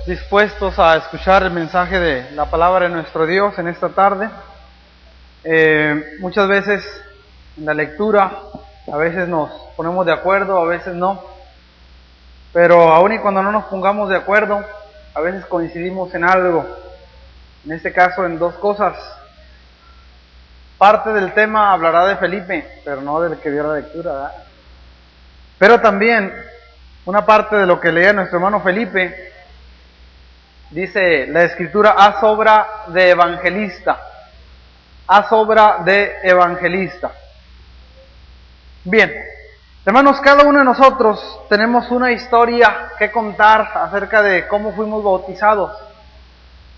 dispuestos a escuchar el mensaje de la palabra de nuestro Dios en esta tarde. Muchas veces en la lectura, a veces nos ponemos de acuerdo, a veces no, pero aun y cuando no nos pongamos de acuerdo, a veces coincidimos en algo, en este caso en dos cosas. Parte del tema hablará de Felipe, pero no del que dio la lectura, ¿verdad? Pero también una parte de lo que leía nuestro hermano Felipe, dice la Escritura, haz obra de evangelista. Haz obra de evangelista. Bien, hermanos, cada uno de nosotros tenemos una historia que contar acerca de cómo fuimos bautizados.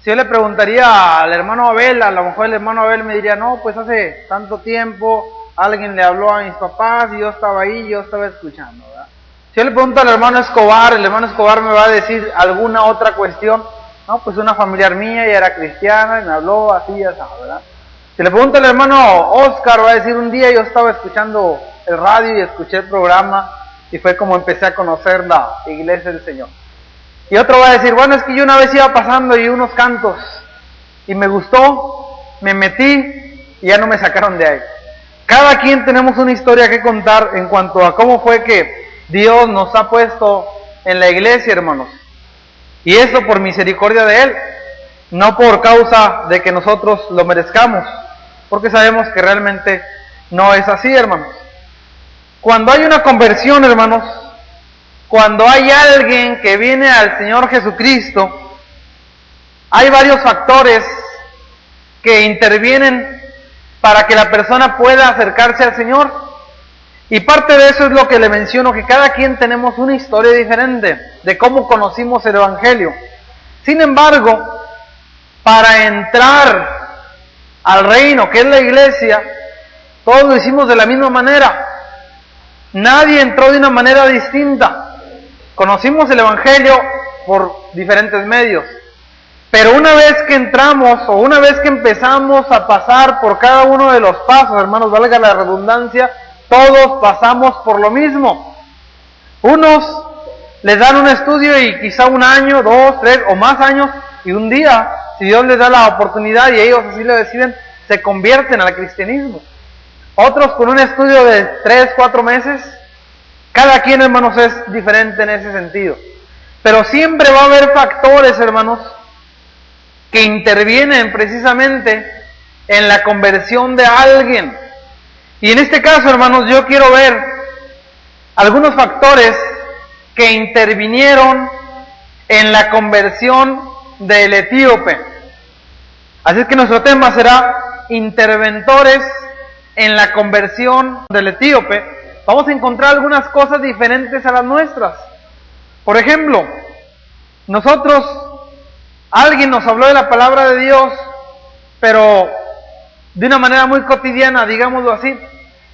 Si yo le preguntaría al hermano Abel, a lo mejor el hermano Abel me diría, no, pues hace tanto tiempo alguien le habló a mis papás y yo estaba ahí, yo estaba escuchando, ¿verdad? Si yo le pregunto al hermano Escobar, el hermano Escobar me va a decir alguna otra cuestión. No, pues una familiar mía, ella era cristiana y me habló así, ya sabes, ¿verdad? Si le pregunto al hermano Oscar, va a decir, un día yo estaba escuchando el radio y escuché el programa y fue como empecé a conocer la iglesia del Señor. Y otro va a decir, bueno, es que yo una vez iba pasando y unos cantos y me gustó, me metí y ya no me sacaron de ahí. Cada quien tenemos una historia que contar en cuanto a cómo fue que Dios nos ha puesto en la iglesia, hermanos. Y eso por misericordia de Él, no por causa de que nosotros lo merezcamos, porque sabemos que realmente no es así, hermanos. Cuando hay una conversión, hermanos, cuando hay alguien que viene al Señor Jesucristo, hay varios factores que intervienen para que la persona pueda acercarse al Señor. Y parte de eso es lo que le menciono, que cada quien tenemos una historia diferente de cómo conocimos el Evangelio. Sin embargo, para entrar al reino, que es la iglesia, todos lo hicimos de la misma manera. Nadie entró de una manera distinta. Conocimos el Evangelio por diferentes medios. Pero una vez que entramos, o una vez que empezamos a pasar por cada uno de los pasos, hermanos, valga la redundancia, todos pasamos por lo mismo. Unos les dan un estudio y quizá un año, 2, 3 o más años, y un día, si Dios les da la oportunidad y ellos así lo deciden, se convierten al cristianismo. Otros con un estudio de 3, 4 meses. Cada quien, hermanos, es diferente en ese sentido. Pero siempre va a haber factores, hermanos, que intervienen precisamente en la conversión de alguien. Y en este caso, hermanos, yo quiero ver algunos factores que intervinieron en la conversión del etíope. Así es que nuestro tema será interventores en la conversión del etíope. Vamos a encontrar algunas cosas diferentes a las nuestras. Por ejemplo, alguien nos habló de la palabra de Dios, pero de una manera muy cotidiana, digámoslo así.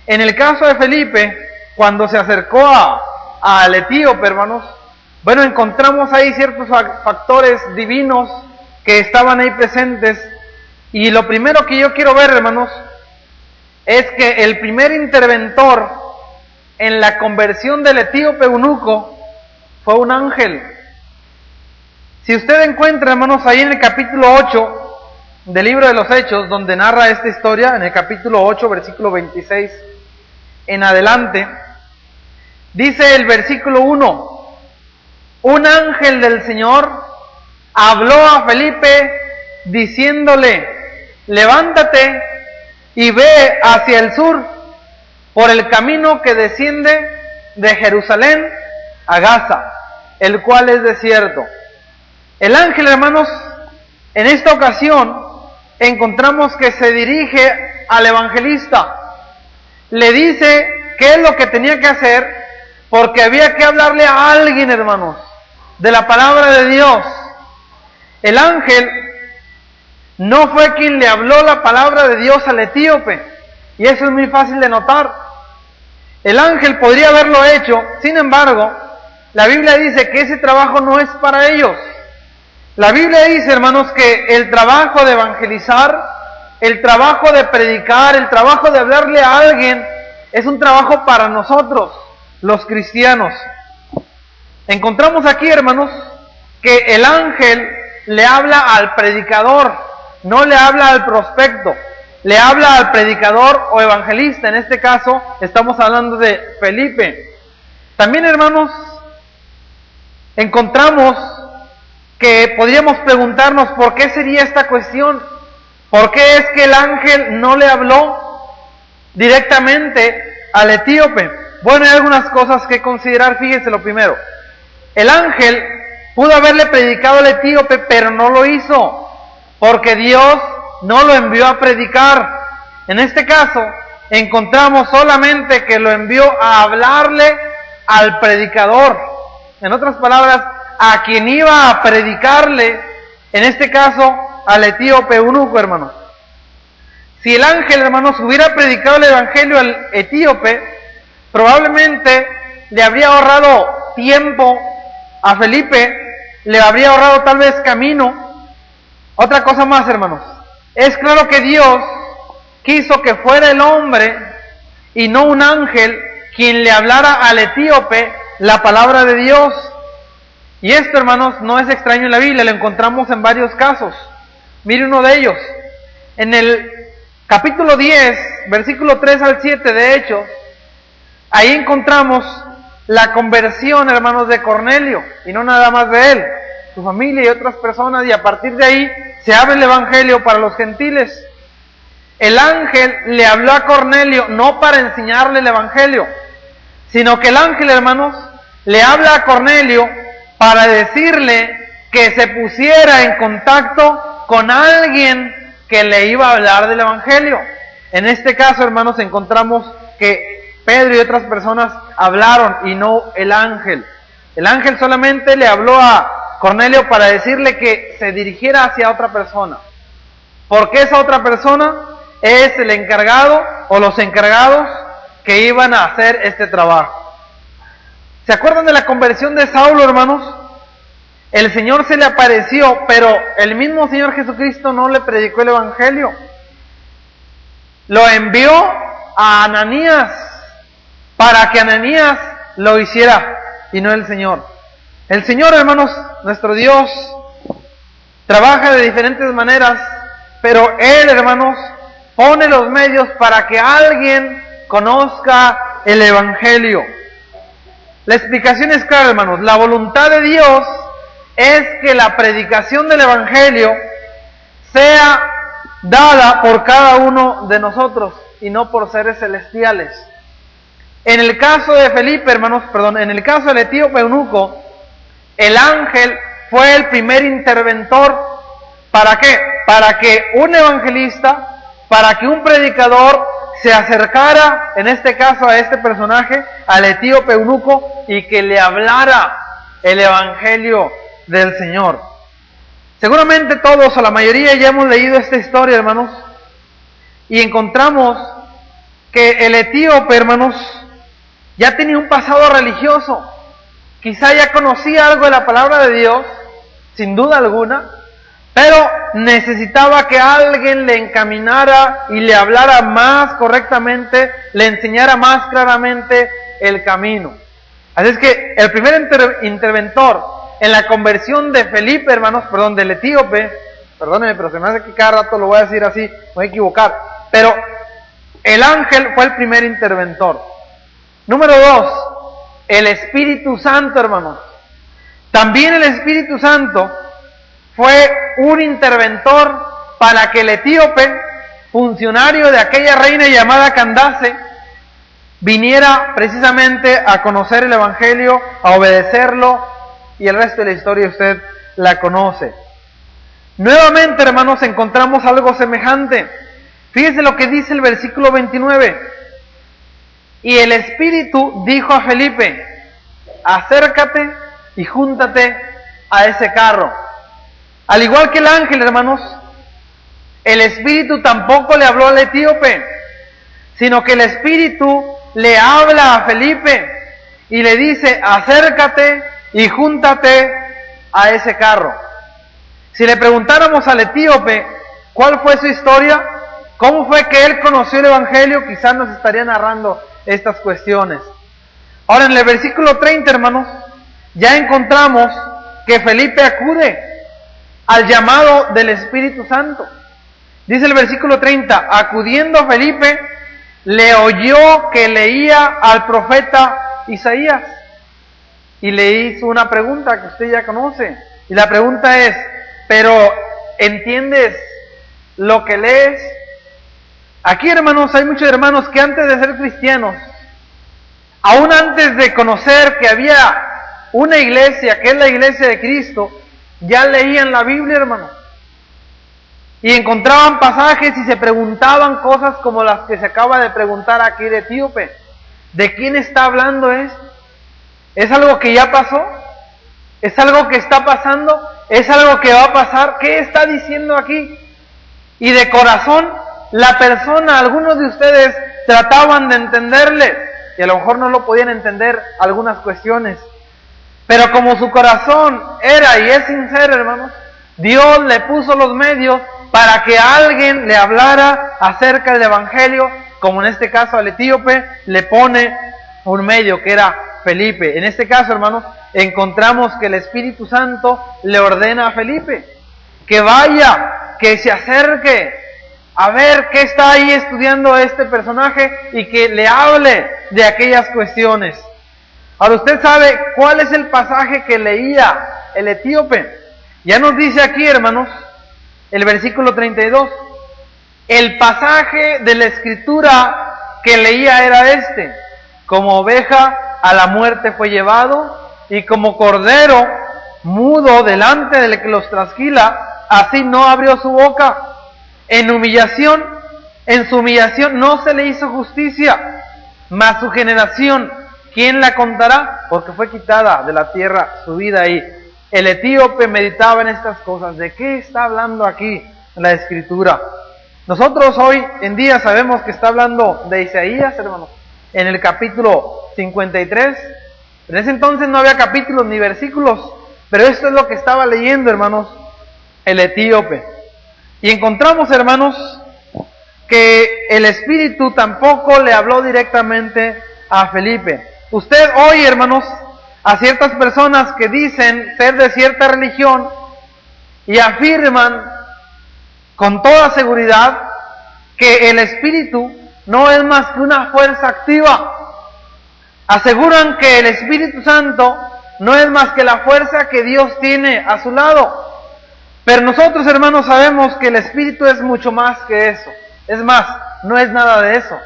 En el caso de Felipe, cuando se acercó al etíope, hermanos, bueno, encontramos ahí ciertos factores divinos que estaban ahí presentes. Y lo primero que yo quiero ver, hermanos, es que el primer interventor en la conversión del etíope eunuco fue un ángel. Si usted encuentra, hermanos, ahí en el capítulo 8 del libro de los Hechos, donde narra esta historia, en el capítulo 8, versículo 26 en adelante, dice el versículo 1, un ángel del Señor habló a Felipe diciéndole, levántate y ve hacia el sur, por el camino que desciende de Jerusalén a Gaza, el cual es desierto. El ángel, hermanos, en esta ocasión encontramos que se dirige al evangelista. Le dice qué es lo que tenía que hacer, porque había que hablarle a alguien, hermanos, de la palabra de Dios. El ángel no fue quien le habló la palabra de Dios al etíope, y eso es muy fácil de notar. El ángel podría haberlo hecho, sin embargo, la Biblia dice que ese trabajo no es para ellos. La Biblia dice, hermanos, que el trabajo de evangelizar, el trabajo de predicar, el trabajo de hablarle a alguien, es un trabajo para nosotros, los cristianos. Encontramos aquí, hermanos, que el ángel le habla al predicador, no le habla al prospecto, le habla al predicador o evangelista. En este caso estamos hablando de Felipe. También, hermanos, encontramos que podríamos preguntarnos por qué sería esta cuestión. ¿Por qué es que el ángel no le habló directamente al etíope? Bueno, hay algunas cosas que considerar. Fíjense lo primero. El ángel pudo haberle predicado al etíope, pero no lo hizo, porque Dios no lo envió a predicar. En este caso, encontramos solamente que lo envió a hablarle al predicador. En otras palabras, a quien iba a predicarle, en este caso, al etíope eunuco, hermanos. Si el ángel, hermanos, hubiera predicado el evangelio al etíope, probablemente le habría ahorrado tiempo a Felipe, le habría ahorrado tal vez camino. Otra cosa más, hermanos, es claro que Dios quiso que fuera el hombre y no un ángel quien le hablara al etíope la palabra de Dios. Y esto, hermanos, no es extraño en la Biblia, lo encontramos en varios casos. Mire uno de ellos. En el capítulo 10, versículo 3 al 7 de Hechos, ahí encontramos la conversión, hermanos, de Cornelio, y no nada más de él, su familia y otras personas, y a partir de ahí se abre el evangelio para los gentiles. El ángel le habló a Cornelio no para enseñarle el evangelio, sino que el ángel, hermanos, le habla a Cornelio para decirle que se pusiera en contacto con alguien que le iba a hablar del evangelio. En este caso, hermanos, encontramos que Pedro y otras personas hablaron y no el ángel. El ángel solamente le habló a Cornelio para decirle que se dirigiera hacia otra persona. Porque esa otra persona es el encargado o los encargados que iban a hacer este trabajo. ¿Se acuerdan de la conversión de Saulo, hermanos? El Señor se le apareció, pero el mismo Señor Jesucristo no le predicó el evangelio. Lo envió a Ananías para que Ananías lo hiciera y no el Señor. El Señor, hermanos, nuestro Dios, trabaja de diferentes maneras, pero Él, hermanos, pone los medios para que alguien conozca el evangelio. La explicación es clara, hermanos. La voluntad de Dios es que la predicación del evangelio sea dada por cada uno de nosotros y no por seres celestiales. En el caso de Felipe, hermanos, en el caso del etíope eunuco, el ángel fue el primer interventor. ¿Para qué? Para que un evangelista, para que un predicador se acercara, en este caso a este personaje, al etíope eunuco, y que le hablara el evangelio del Señor. Seguramente todos o la mayoría ya hemos leído esta historia, hermanos, y encontramos que el etíope, hermanos, ya tenía un pasado religioso. Quizá ya conocía algo de la palabra de Dios, sin duda alguna, pero necesitaba que alguien le encaminara y le hablara más correctamente, le enseñara más claramente el camino. Así es que el primer interventor en la conversión de Felipe, hermanos, del etíope, perdónenme, pero se me hace que cada rato lo voy a decir así, me voy a equivocar, pero el ángel fue el primer interventor. Número 2, el Espíritu Santo, hermanos. También el Espíritu Santo fue un interventor para que el etíope, funcionario de aquella reina llamada Candace, viniera precisamente a conocer el evangelio, a obedecerlo, y el resto de la historia usted la conoce. Nuevamente, hermanos, encontramos algo semejante. Fíjense lo que dice el versículo 29. Y el Espíritu dijo a Felipe: acércate y júntate a ese carro. Al igual que el ángel, hermanos, el Espíritu tampoco le habló al etíope, sino que el Espíritu le habla a Felipe y le dice: acércate y júntate a ese carro. Si le preguntáramos al etíope cuál fue su historia, cómo fue que él conoció el evangelio, quizás nos estaría narrando estas cuestiones. Ahora, en el versículo 30, hermanos, ya encontramos que Felipe acude al llamado del Espíritu Santo. Dice el versículo 30, acudiendo Felipe, le oyó que leía al profeta Isaías y le hizo una pregunta que usted ya conoce. Y la pregunta es, ¿pero entiendes lo que lees? Aquí, hermanos, hay muchos hermanos que antes de ser cristianos, aún antes de conocer que había una iglesia, que es la iglesia de Cristo, ya leían la Biblia, hermanos. Y encontraban pasajes y se preguntaban cosas como las que se acaba de preguntar aquí de Etíope. ¿De quién está hablando esto? ¿Es algo que ya pasó? ¿Es algo que está pasando? ¿Es algo que va a pasar? ¿Qué está diciendo aquí? Y de corazón, la persona, algunos de ustedes trataban de entenderle, y a lo mejor no lo podían entender algunas cuestiones. Pero como su corazón era y es sincero, hermanos, Dios le puso los medios para que alguien le hablara acerca del Evangelio, como en este caso al etíope le pone un medio que era Felipe. En este caso, hermanos, encontramos que el Espíritu Santo le ordena a Felipe que vaya, que se acerque a ver qué está ahí estudiando este personaje y que le hable de aquellas cuestiones. Ahora, usted sabe cuál es el pasaje que leía el etíope. Ya nos dice aquí, hermanos, el versículo 32, el pasaje de la Escritura que leía era este: como oveja a la muerte fue llevado, y como cordero mudo delante del que los trasquila, así no abrió su boca. En su humillación no se le hizo justicia, mas su generación, ¿quién la contará? Porque fue quitada de la tierra su vida ahí. El etíope meditaba en estas cosas. ¿De qué está hablando aquí la Escritura? Nosotros hoy en día sabemos que está hablando de Isaías, hermanos, en el capítulo 53. En ese entonces no había capítulos ni versículos, pero esto es lo que estaba leyendo, hermanos, el etíope. Y encontramos, hermanos, que el Espíritu tampoco le habló directamente a Felipe. Usted hoy, hermanos, a ciertas personas que dicen ser de cierta religión y afirman con toda seguridad que el Espíritu no es más que una fuerza activa. Aseguran que el Espíritu Santo no es más que la fuerza que Dios tiene a su lado. Pero nosotros, hermanos, sabemos que el Espíritu es mucho más que eso. Es más, no es nada de eso.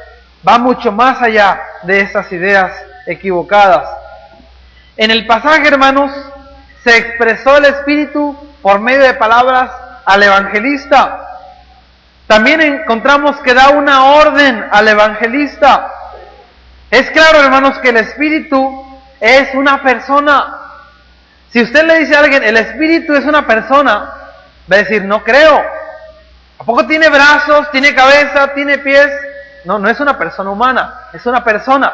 Va mucho más allá de esas ideas equivocadas. En el pasaje, hermanos, se expresó el Espíritu por medio de palabras al evangelista. También encontramos que da una orden al evangelista. Es claro, hermanos, que el Espíritu es una persona. Si usted le dice a alguien, el Espíritu es una persona, va a decir, no creo. ¿A poco tiene brazos, tiene cabeza, tiene pies? No, no es una persona humana, es una persona,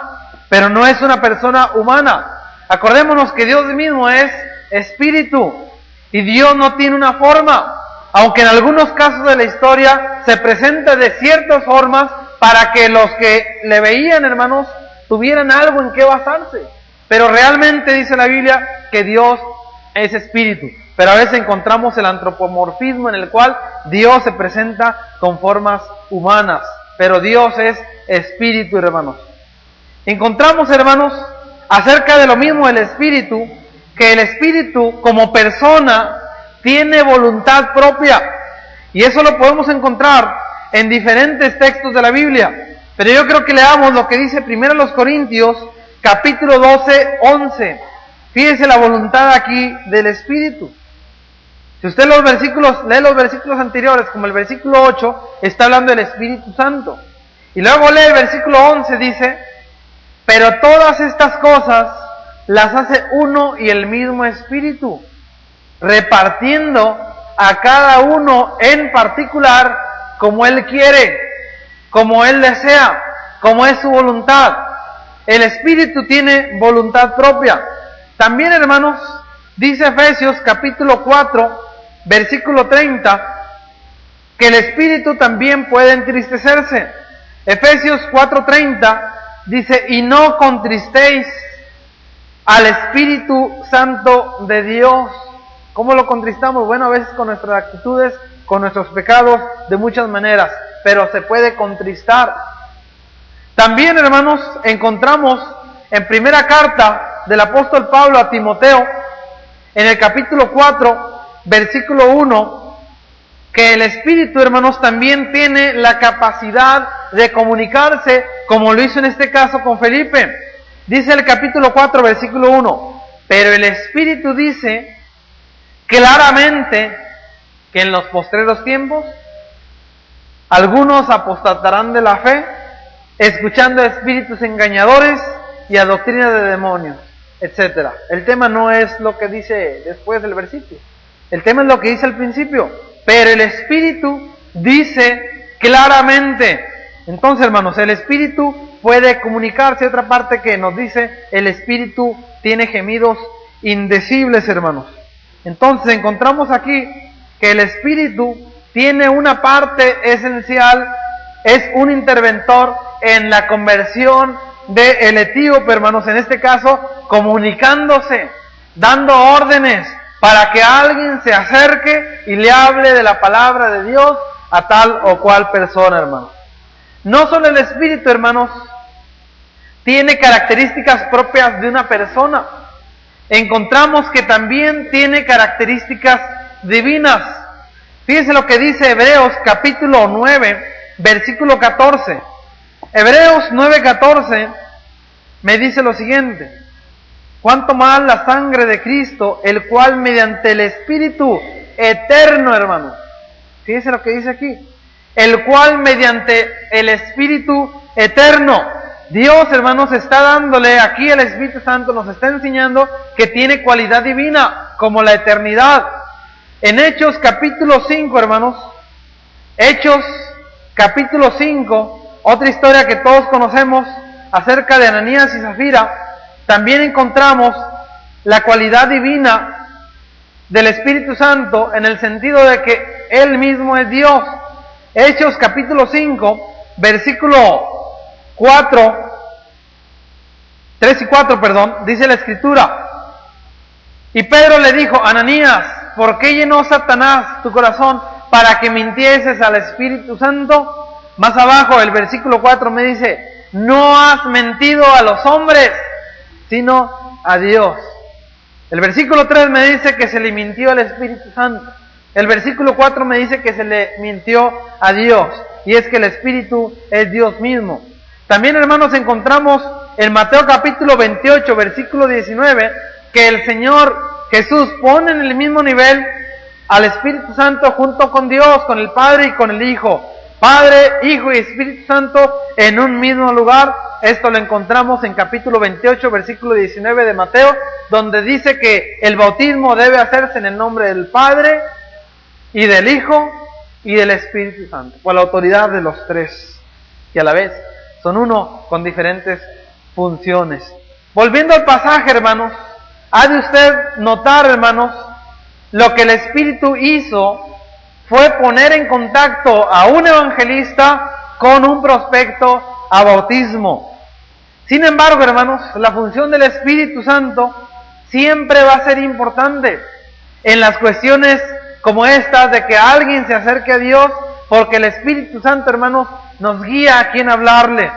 pero no es una persona humana. Acordémonos que Dios mismo es Espíritu y Dios no tiene una forma, aunque en algunos casos de la historia se presenta de ciertas formas para que los que le veían, hermanos, tuvieran algo en qué basarse. Pero realmente dice la Biblia que Dios es Espíritu. Pero a veces encontramos el antropomorfismo en el cual Dios se presenta con formas humanas, pero Dios es Espíritu, hermanos. Encontramos, hermanos, acerca de lo mismo el Espíritu, que el Espíritu como persona tiene voluntad propia, y eso lo podemos encontrar en diferentes textos de la Biblia. Pero yo creo que leamos lo que dice 1 Corintios, capítulo 12, 11. Fíjese la voluntad aquí del Espíritu. Si usted lee los versículos anteriores, como el versículo 8, está hablando del Espíritu Santo. Y luego lee el versículo 11, dice, pero todas estas cosas las hace uno y el mismo Espíritu, repartiendo a cada uno en particular como Él quiere, como Él desea, como es su voluntad. El Espíritu tiene voluntad propia. También, hermanos, dice Efesios capítulo 4, versículo 30, que el Espíritu también puede entristecerse. Efesios 4:30 dice, y no contristéis al Espíritu Santo de Dios, ¿Cómo lo contristamos? Bueno, a veces con nuestras actitudes, con nuestros pecados, de muchas maneras, pero se puede contristar. También, hermanos, encontramos en primera carta del apóstol Pablo a Timoteo, en el capítulo 4, versículo 1, que el Espíritu, hermanos, también tiene la capacidad de comunicarse, como lo hizo en este caso con Felipe. Dice el capítulo 4, versículo 1, pero el Espíritu dice claramente que en los postreros tiempos algunos apostatarán de la fe, escuchando a espíritus engañadores y a doctrina de demonios, etc. El tema no es lo que dice después del versículo, el tema es lo que dice al principio, pero el Espíritu dice claramente. Entonces, hermanos, el Espíritu puede comunicarse. Otra parte que nos dice, el Espíritu tiene gemidos indecibles, hermanos. Entonces encontramos aquí que el Espíritu tiene una parte esencial, es un interventor en la conversión del etíope, hermanos, en este caso, comunicándose, dando órdenes para que alguien se acerque y le hable de la palabra de Dios a tal o cual persona, hermanos. No solo el Espíritu, hermanos, tiene características propias de una persona, encontramos que también tiene características divinas. Fíjense lo que dice Hebreos capítulo 9, versículo 14. Hebreos 9:14 me dice lo siguiente: cuánto más la sangre de Cristo, el cual mediante el Espíritu eterno, hermano. Fíjense lo que dice aquí: el cual mediante el Espíritu eterno. Dios, hermanos, está dándole aquí, el Espíritu Santo nos está enseñando que tiene cualidad divina, como la eternidad. En Hechos capítulo 5, hermanos, Hechos capítulo 5, otra historia que todos conocemos acerca de Ananías y Zafira, también encontramos la cualidad divina del Espíritu Santo en el sentido de que Él mismo es Dios. Hechos capítulo 5, versículo 3 y 4, dice la Escritura: y Pedro le dijo, Ananías, ¿por qué llenó Satanás tu corazón para que mintieses al Espíritu Santo? Más abajo, el versículo 4 me dice, no has mentido a los hombres, sino a Dios. El versículo 3 me dice que se le mintió al Espíritu Santo. El versículo 4 me dice que se le mintió a Dios. Y es que el Espíritu es Dios mismo. También, hermanos, encontramos en Mateo capítulo 28, versículo 19, que el Señor Jesús pone en el mismo nivel al Espíritu Santo junto con Dios, con el Padre y con el Hijo. Padre, Hijo y Espíritu Santo en un mismo lugar. Esto lo encontramos en capítulo 28, versículo 19 de Mateo, donde dice que el bautismo debe hacerse en el nombre del Padre y del Hijo y del Espíritu Santo, por la autoridad de los tres, que a la vez son uno con diferentes funciones. Volviendo al pasaje, hermanos, ha de usted notar, hermanos, lo que el Espíritu hizo fue poner en contacto a un evangelista con un prospecto a bautismo. Sin embargo, hermanos, la función del Espíritu Santo siempre va a ser importante en las cuestiones como estas de que alguien se acerque a Dios, porque el Espíritu Santo, hermanos, nos guía a quién hablarle.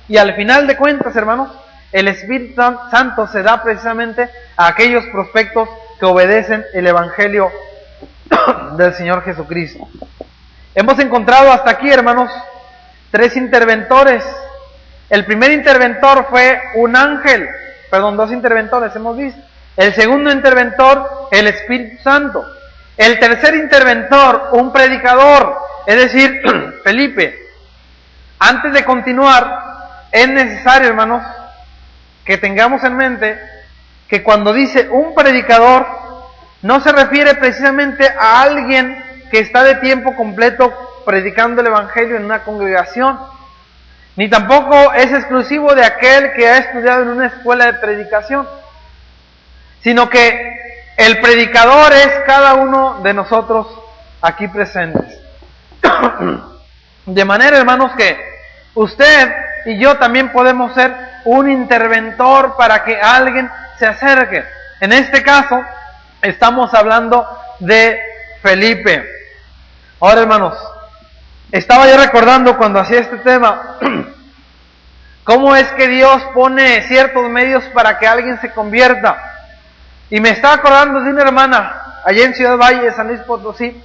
Y al final de cuentas, hermanos, el Espíritu Santo se da precisamente a aquellos prospectos que obedecen el Evangelio del Señor Jesucristo. Hemos encontrado hasta aquí, hermanos, 3 interventores. El primer interventor fue un ángel, 2 interventores hemos visto. El segundo interventor, el Espíritu Santo. El tercer interventor, un predicador, es decir, Felipe. Antes de continuar, es necesario, hermanos, que tengamos en mente que cuando dice un predicador, no se refiere precisamente a alguien que está de tiempo completo predicando el Evangelio en una congregación, ni tampoco es exclusivo de aquel que ha estudiado en una escuela de predicación, sino que el predicador es cada uno de nosotros aquí presentes. De manera, hermanos, que usted y yo también podemos ser un interventor para que alguien se acerque. En este caso, estamos hablando de Felipe. Ahora, hermanos, estaba yo recordando cuando hacía este tema, cómo es que Dios pone ciertos medios para que alguien se convierta. Y me estaba acordando de una hermana, allá en Ciudad Valle, San Luis Potosí.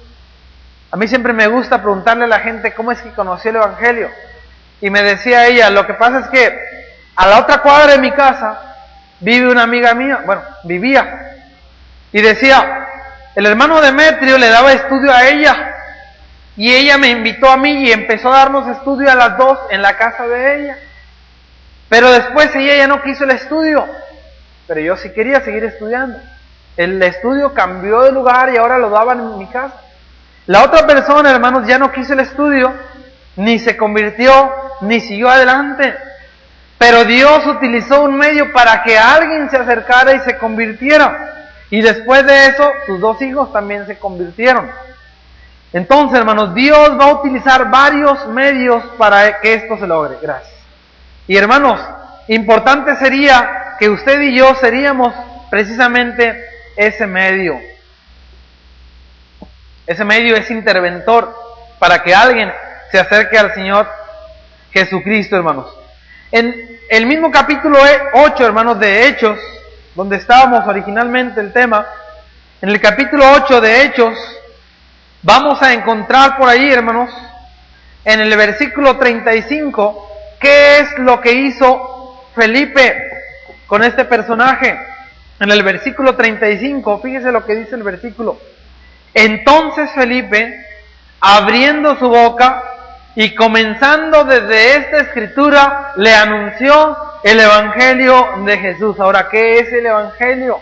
A mí siempre me gusta preguntarle a la gente cómo es que conoció el Evangelio. Y me decía ella, lo que pasa es que a la otra cuadra de mi casa vive una amiga mía, bueno, vivía. Y decía, el hermano Demetrio le daba estudio a ella. Y ella me invitó a mí y empezó a darnos estudio a las dos en la casa de ella. Pero después ella ya no quiso el estudio. Pero yo sí quería seguir estudiando. El estudio cambió de lugar y ahora lo daban en mi casa. La otra persona, hermanos, ya no quiso el estudio, ni se convirtió, ni siguió adelante. Pero Dios utilizó un medio para que alguien se acercara y se convirtiera. Y después de eso, sus dos hijos también se convirtieron. Entonces, hermanos, Dios va a utilizar varios medios para que esto se logre. Gracias. Y hermanos, importante sería que usted y yo seríamos precisamente ese medio. Ese medio es interventor para que alguien se acerque al Señor Jesucristo, hermanos. En el mismo capítulo 8, hermanos, de Hechos, donde estábamos originalmente el tema, en el capítulo 8 de Hechos, vamos a encontrar por ahí, hermanos, en el versículo 35, qué es lo que hizo Felipe con este personaje. En el versículo 35, fíjese lo que dice el versículo. Entonces Felipe, abriendo su boca y comenzando desde esta escritura, le anunció el Evangelio de Jesús. Ahora, ¿qué es el Evangelio?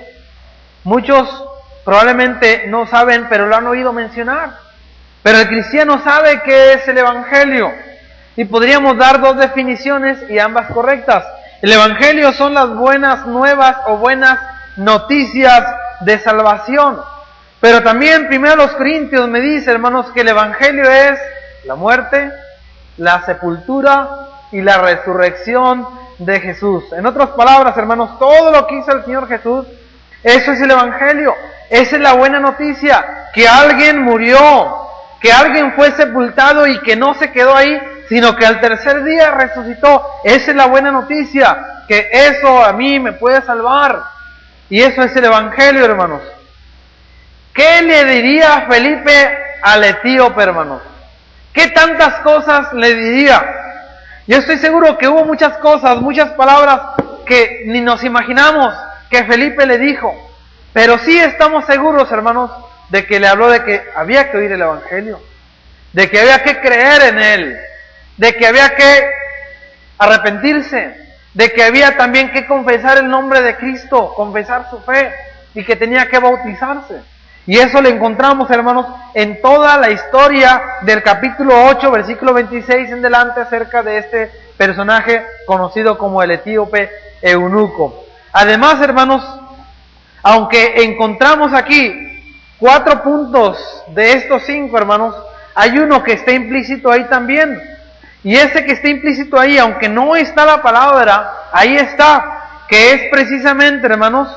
Muchos probablemente no saben, pero lo han oído mencionar. Pero el cristiano sabe qué es el Evangelio. Y podríamos dar dos definiciones y ambas correctas. El Evangelio son las buenas nuevas o buenas noticias de salvación. Pero también 1 Corintios me dice, hermanos, que el Evangelio es la muerte, la sepultura y la resurrección de Jesús. En otras palabras, hermanos, todo lo que hizo el Señor Jesús, eso es el Evangelio. Esa es la buena noticia, que alguien murió, que alguien fue sepultado y que no se quedó ahí, sino que al tercer día resucitó. Esa es la buena noticia, que eso a mí me puede salvar. Y eso es el Evangelio, hermanos. ¿Qué le diría Felipe al etíope, hermanos? ¿Qué tantas cosas le diría? Yo estoy seguro que hubo muchas cosas, muchas palabras que ni nos imaginamos que Felipe le dijo. Pero sí estamos seguros, hermanos, de que le habló de que había que oír el Evangelio, de que había que creer en él, de que había que arrepentirse, de que había también que confesar el nombre de Cristo, confesar su fe, y que tenía que bautizarse. Y eso lo encontramos, hermanos, en toda la historia del capítulo 8, versículo 26 en delante, acerca de este personaje conocido como el etíope eunuco. Además, hermanos, aunque encontramos aquí 4 puntos de estos 5, hermanos, hay uno que está implícito ahí también. Y ese que está implícito ahí, aunque no está la palabra, ahí está, que es precisamente, hermanos,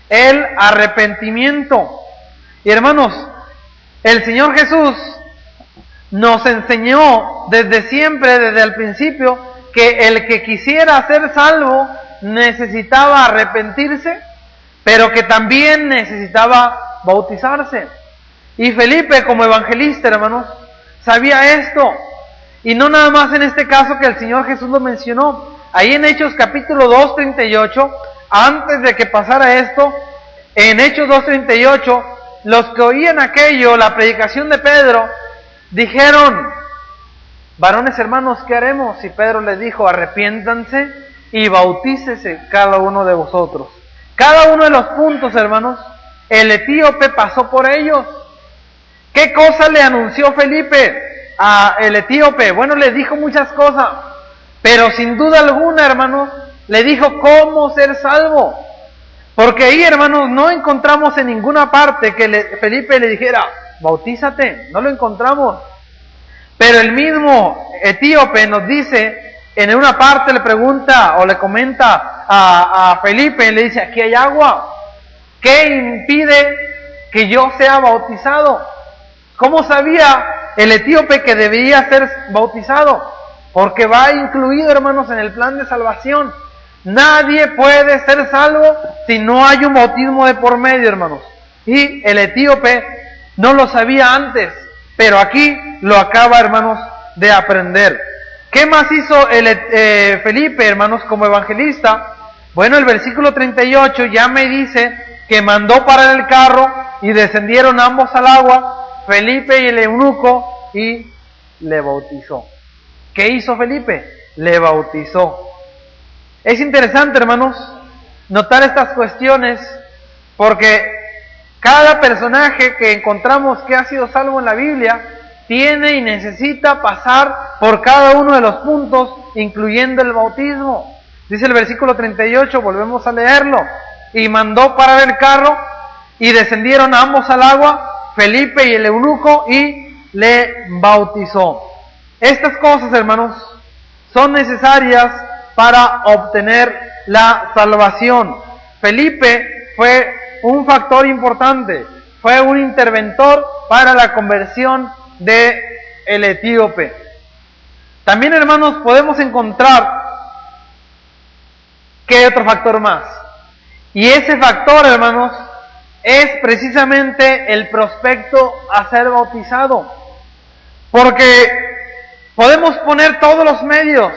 el arrepentimiento. Y hermanos, el Señor Jesús nos enseñó desde siempre, desde el principio, que el que quisiera ser salvo necesitaba arrepentirse, pero que también necesitaba bautizarse. Y Felipe, como evangelista, hermanos, sabía esto. Y no nada más en este caso que el Señor Jesús lo mencionó. Ahí en Hechos capítulo 2:38, antes de que pasara esto, en Hechos 2:38, los que oían aquello, la predicación de Pedro, dijeron: varones hermanos, ¿qué haremos? Y Pedro les dijo: arrepiéntanse y bautícese cada uno de vosotros. Cada uno de los puntos, hermanos, el etíope pasó por ellos. ¿Qué cosa le anunció Felipe a el etíope? Bueno, le dijo muchas cosas, pero sin duda alguna, hermanos, le dijo cómo ser salvo. Porque ahí, hermanos, no encontramos en ninguna parte que Felipe le dijera: bautízate, no lo encontramos. Pero el mismo etíope nos dice, en una parte le pregunta o le comenta a Felipe, le dice: aquí hay agua. ¿Qué impide que yo sea bautizado. ¿Cómo sabía el etíope que debía ser bautizado? Porque va incluido, hermanos, en el plan de salvación. Nadie puede ser salvo si no hay un bautismo de por medio, hermanos. Y el etíope no lo sabía antes, pero aquí lo acaba, hermanos, de aprender. ¿Qué más hizo Felipe, hermanos, como evangelista? Bueno, el versículo 38 ya me dice que mandó parar el carro y descendieron ambos al agua, Felipe y el eunuco, y le bautizó. ¿Qué hizo Felipe? Le bautizó. Es interesante, hermanos, notar estas cuestiones, porque cada personaje que encontramos que ha sido salvo en la Biblia tiene y necesita pasar por cada uno de los puntos, incluyendo el bautismo. Dice el versículo 38, volvemos a leerlo. Y mandó parar el carro y descendieron ambos al agua, Felipe y el eunuco, y le bautizó. Estas cosas, hermanos, son necesarias para obtener la salvación. Felipe fue un factor importante, fue un interventor para la conversión de el etíope. También, hermanos, podemos encontrar que hay otro factor más. Y ese factor, hermanos, es precisamente el prospecto a ser bautizado. Porque podemos poner todos los medios.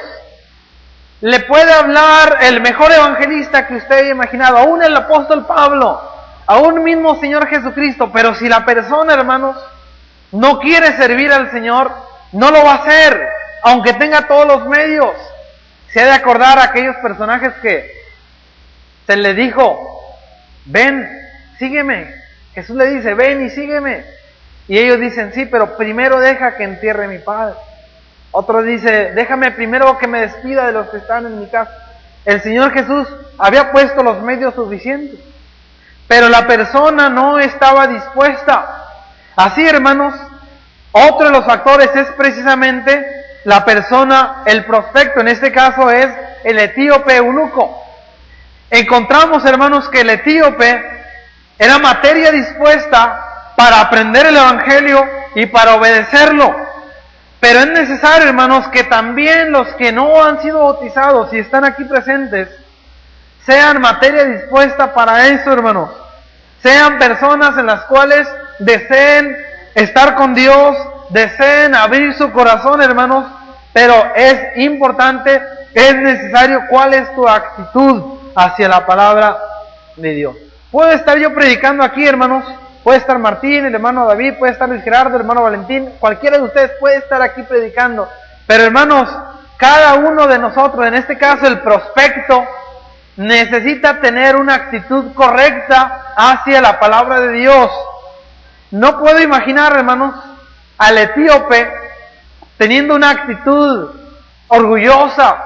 Le puede hablar el mejor evangelista que usted haya imaginado, aún el apóstol Pablo, aún mismo Señor Jesucristo, pero si la persona, hermanos, no quiere servir al Señor, no lo va a hacer, aunque tenga todos los medios. Se ha de acordar a aquellos personajes que se le dijo, ven, sígueme. Jesús le dice, ven y sígueme. Y ellos dicen, sí, pero primero deja que entierre a mi padre. Otro dice, déjame primero que me despida de los que están en mi casa. El Señor Jesús había puesto los medios suficientes, pero la persona no estaba dispuesta. Así, hermanos, otro de los factores es precisamente la persona, el prospecto, en este caso es el etíope eunuco. Encontramos, hermanos, que el etíope era materia dispuesta para aprender el evangelio y para obedecerlo. Pero es necesario, hermanos, que también los que no han sido bautizados y están aquí presentes sean materia dispuesta para eso, hermanos. Sean personas en las cuales deseen estar con Dios, deseen abrir su corazón, hermanos, pero es importante, es necesario cuál es tu actitud hacia la palabra de Dios. Puedo estar yo predicando aquí, hermanos, puede estar Martín, el hermano David, puede estar Luis Gerardo, el hermano Valentín, cualquiera de ustedes puede estar aquí predicando, pero hermanos, cada uno de nosotros, en este caso el prospecto, necesita tener una actitud correcta hacia la palabra de Dios. No puedo imaginar, hermanos, al etíope teniendo una actitud orgullosa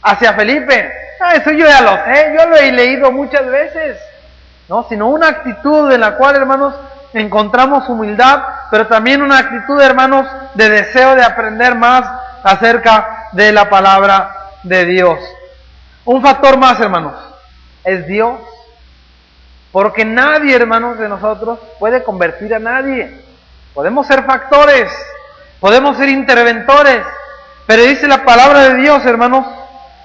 hacia Felipe. Eso yo ya lo sé, yo lo he leído muchas veces. No, sino una actitud en la cual, hermanos, encontramos humildad, pero también una actitud, hermanos, de deseo de aprender más acerca de la palabra de Dios. Un factor más, hermanos, es Dios. Porque nadie, hermanos, de nosotros puede convertir a nadie. Podemos ser factores, podemos ser interventores, pero dice la palabra de Dios, hermanos,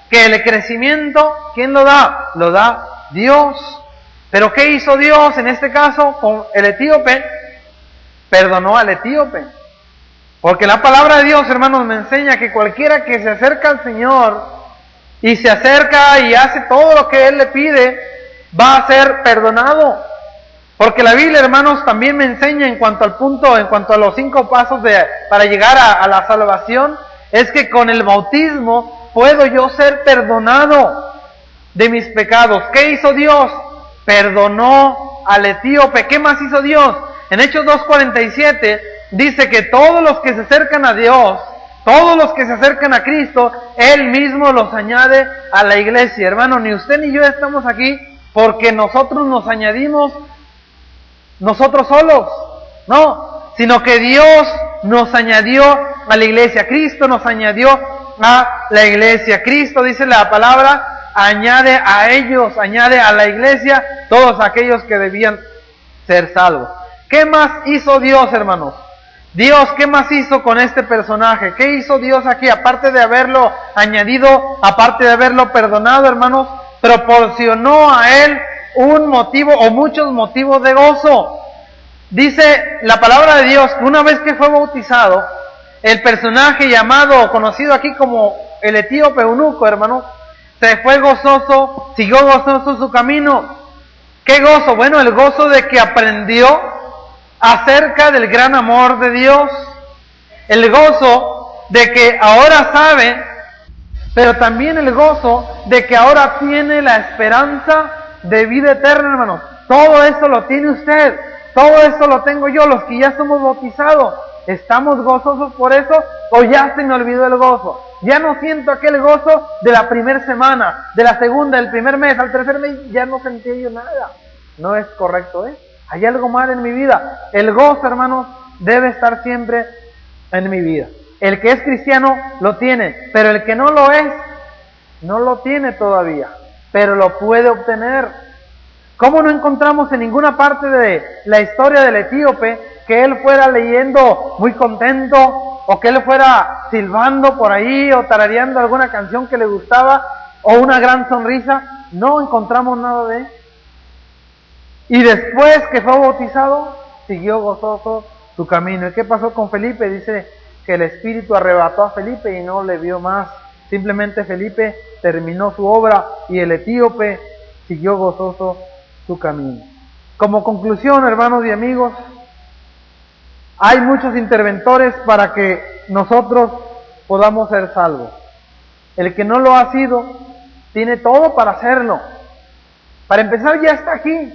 que el crecimiento, ¿quién lo da? Lo da Dios. Pero ¿qué hizo Dios en este caso con el etíope? Perdonó al etíope. Porque la palabra de Dios, hermanos, me enseña que cualquiera que se acerca al Señor y se acerca y hace todo lo que Él le pide, va a ser perdonado. Porque la Biblia, hermanos, también me enseña en cuanto al punto, en cuanto a los 5 pasos para llegar a la salvación, es que con el bautismo puedo yo ser perdonado de mis pecados. ¿Qué hizo Dios? Perdonó al etíope. ¿Qué más hizo Dios? En Hechos 2:47 dice que todos los que se acercan a Dios, todos los que se acercan a Cristo, Él mismo los añade a la iglesia. Hermano, ni usted ni yo estamos aquí porque nosotros nos añadimos nosotros solos, no, sino que Dios nos añadió a la iglesia. Cristo nos añadió a la iglesia. Cristo, dice la palabra, añade a ellos, añade a la iglesia todos aquellos que debían ser salvos. ¿Qué más hizo Dios, hermanos? Dios, ¿qué más hizo con este personaje? ¿Qué hizo Dios aquí? Aparte de haberlo añadido, aparte de haberlo perdonado, hermanos, proporcionó a él un motivo o muchos motivos de gozo. Dice la palabra de Dios que una vez que fue bautizado, el personaje llamado o conocido aquí como el etíope eunuco, hermanos, se fue gozoso, siguió gozoso su camino. ¿Qué gozo? Bueno, el gozo de que aprendió acerca del gran amor de Dios, el gozo de que ahora sabe, pero también el gozo de que ahora tiene la esperanza de vida eterna, hermanos. Todo eso lo tiene usted, todo eso lo tengo yo, los que ya somos bautizados. ¿Estamos gozosos por eso o ya se me olvidó el gozo? Ya no siento aquel gozo de la primera semana, de la segunda, del primer mes, al tercer mes, ya no sentí yo nada. No es correcto, ¿eh? Hay algo mal en mi vida. El gozo, hermanos, debe estar siempre en mi vida. El que es cristiano lo tiene, pero el que no lo es, no lo tiene todavía, pero lo puede obtener. ¿Cómo no encontramos en ninguna parte de la historia del etíope que él fuera leyendo muy contento, o que él fuera silbando por ahí, o tarareando alguna canción que le gustaba, o una gran sonrisa? No encontramos nada de eso. Y después que fue bautizado, siguió gozoso su camino. ¿Y qué pasó con Felipe? Dice que el Espíritu arrebató a Felipe y no le vio más. Simplemente Felipe terminó su obra y el etíope siguió gozoso su camino. Como conclusión, hermanos y amigos, hay muchos interventores para que nosotros podamos ser salvos. El que no lo ha sido, tiene todo para hacerlo. Para empezar, ya está aquí.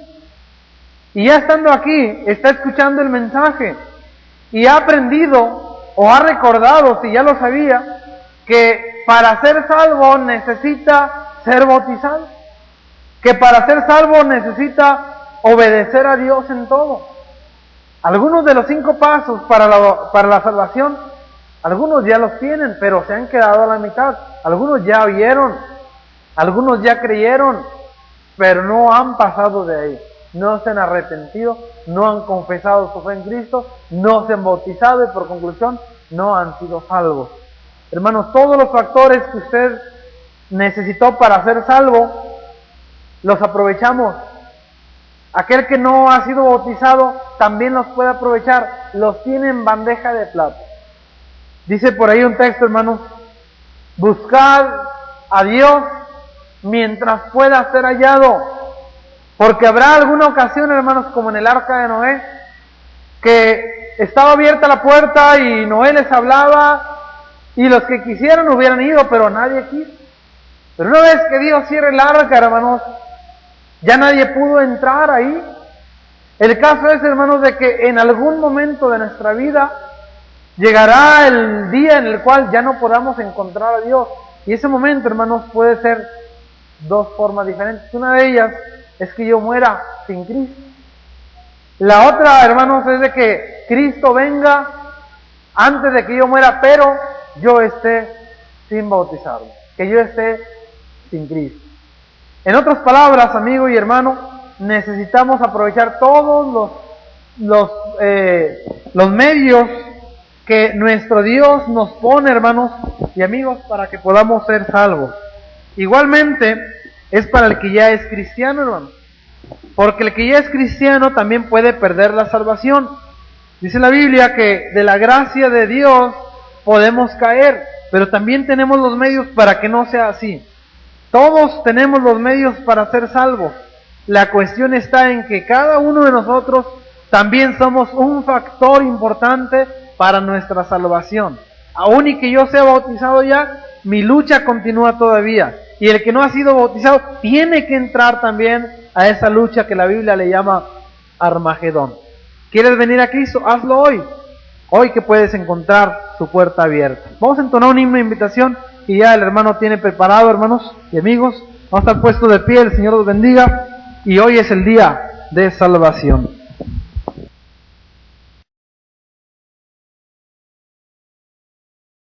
Y ya estando aquí, está escuchando el mensaje y ha aprendido o ha recordado, si ya lo sabía, que para ser salvo necesita ser bautizado, que para ser salvo necesita obedecer a Dios en todo. Algunos de los 5 pasos para la salvación, algunos ya los tienen, pero se han quedado a la mitad. Algunos ya oyeron, algunos ya creyeron, pero no han pasado de ahí. No se han arrepentido, no han confesado su fe en Cristo, no se han bautizado y por conclusión no han sido salvos. Hermanos, todos los factores que usted necesitó para ser salvo, los aprovechamos. Aquel que no ha sido bautizado también los puede aprovechar, los tiene en bandeja de plata. Dice por ahí un texto, hermanos: buscad a Dios mientras pueda ser hallado. Porque habrá alguna ocasión, hermanos, como en el arca de Noé, que estaba abierta la puerta y Noé les hablaba y los que quisieran hubieran ido, pero nadie quiso. Pero una vez que Dios cierre el arca, hermanos, ya nadie pudo entrar ahí. El caso es, hermanos, de que en algún momento de nuestra vida llegará el día en el cual ya no podamos encontrar a Dios. Y ese momento, hermanos, puede ser 2 formas diferentes. Una de ellas es que yo muera sin Cristo. La otra, hermanos, es de que Cristo venga antes de que yo muera, pero yo esté sin bautizarme, que yo esté sin Cristo. En otras palabras, amigo y hermano, necesitamos aprovechar todos los medios que nuestro Dios nos pone, hermanos y amigos, para que podamos ser salvos. Igualmente, es para el que ya es cristiano, hermano. Porque el que ya es cristiano también puede perder la salvación. Dice la Biblia que de la gracia de Dios podemos caer, pero también tenemos los medios para que no sea así. Todos tenemos los medios para ser salvos. La cuestión está en que cada uno de nosotros también somos un factor importante para nuestra salvación. Aún y que yo sea bautizado ya, mi lucha continúa todavía. Y el que no ha sido bautizado tiene que entrar también a esa lucha que la Biblia le llama Armagedón. ¿Quieres venir a Cristo? Hazlo hoy. Hoy que puedes encontrar su puerta abierta. Vamos a entonar un himno de invitación y ya el hermano tiene preparado, hermanos y amigos. Vamos a estar puestos de pie, el Señor los bendiga. Y hoy es el día de salvación.